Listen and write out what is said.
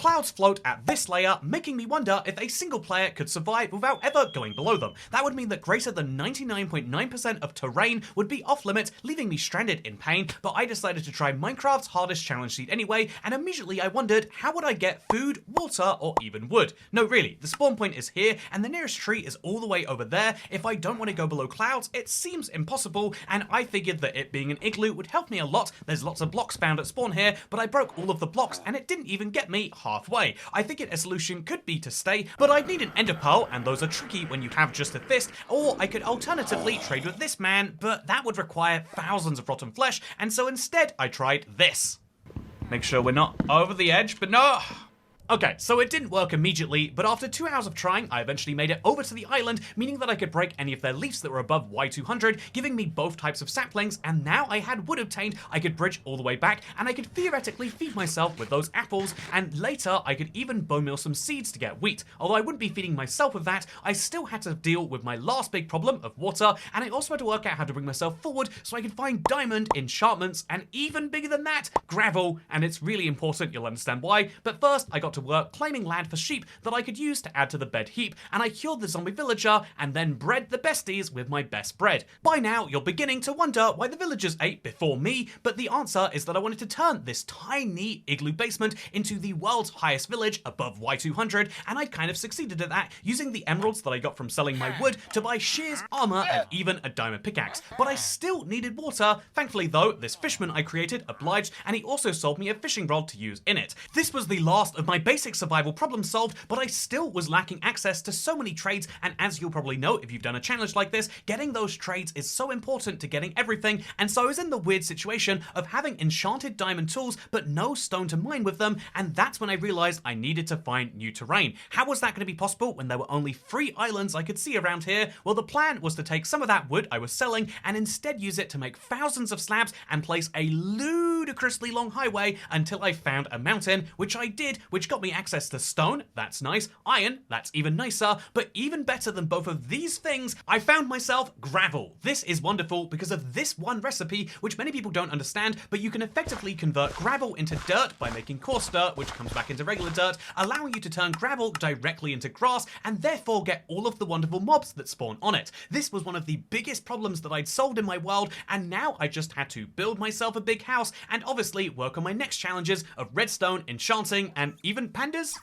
clouds float at this layer, making me wonder if a single player could survive without ever going below them. That would mean that greater than 99.9% of terrain would be off limits, leaving me stranded in pain, but I decided to try Minecraft's hardest challenge seed anyway, and immediately I wondered, how would I get food, water, or even wood? No, really, the spawn point is here, and the nearest tree is all the way over there. If I don't want to go below clouds, it seems impossible, and I figured that it being an igloo would help me a lot. There's lots of blocks found at spawn here, but I broke all of the blocks, and it didn't even get me halfway. I figured a solution could be to stay, but I'd need an ender pearl, and those are tricky when you have just a fist, or I could alternatively trade with this man, but that would require thousands of rotten flesh, and so instead I tried this. Make sure we're not over the edge, but no. Okay, so it didn't work immediately, but after 2 hours of trying, I eventually made it over to the island, meaning that I could break any of their leaves that were above Y200, giving me both types of saplings, and now I had wood obtained, I could bridge all the way back, and I could theoretically feed myself with those apples, and later I could even bone meal some seeds to get wheat. Although I wouldn't be feeding myself with that, I still had to deal with my last big problem of water, and I also had to work out how to bring myself forward so I could find diamond, enchantments, and even bigger than that, gravel, and it's really important, you'll understand why, but first I got to work claiming land for sheep that I could use to add to the bed heap, and I killed the zombie villager and then bred the besties with my best bread. By now, you're beginning to wonder why the villagers ate before me, but the answer is that I wanted to turn this tiny igloo basement into the world's highest village above Y200, and I kind of succeeded at that, using the emeralds that I got from selling my wood to buy shears, armor, and even a diamond pickaxe. But I still needed water. Thankfully though, this fishman I created obliged, and he also sold me a fishing rod to use in it. This was the last of my basic survival problem solved, but I still was lacking access to so many trades, and as you'll probably know if you've done a challenge like this, getting those trades is so important to getting everything, and so I was in the weird situation of having enchanted diamond tools but no stone to mine with them, and that's when I realized I needed to find new terrain. How was that going to be possible when there were only 3 islands I could see around here? Well, the plan was to take some of that wood I was selling and instead use it to make thousands of slabs and place a ludicrously long highway until I found a mountain, which I did, which got me access to stone, that's nice, iron, that's even nicer, but even better than both of these things, I found myself gravel. This is wonderful because of this one recipe, which many people don't understand, but you can effectively convert gravel into dirt by making coarse dirt, which comes back into regular dirt, allowing you to turn gravel directly into grass, and therefore get all of the wonderful mobs that spawn on it. This was one of the biggest problems that I'd solved in my world, and now I just had to build myself a big house, and obviously work on my next challenges of redstone, enchanting, and even pandas?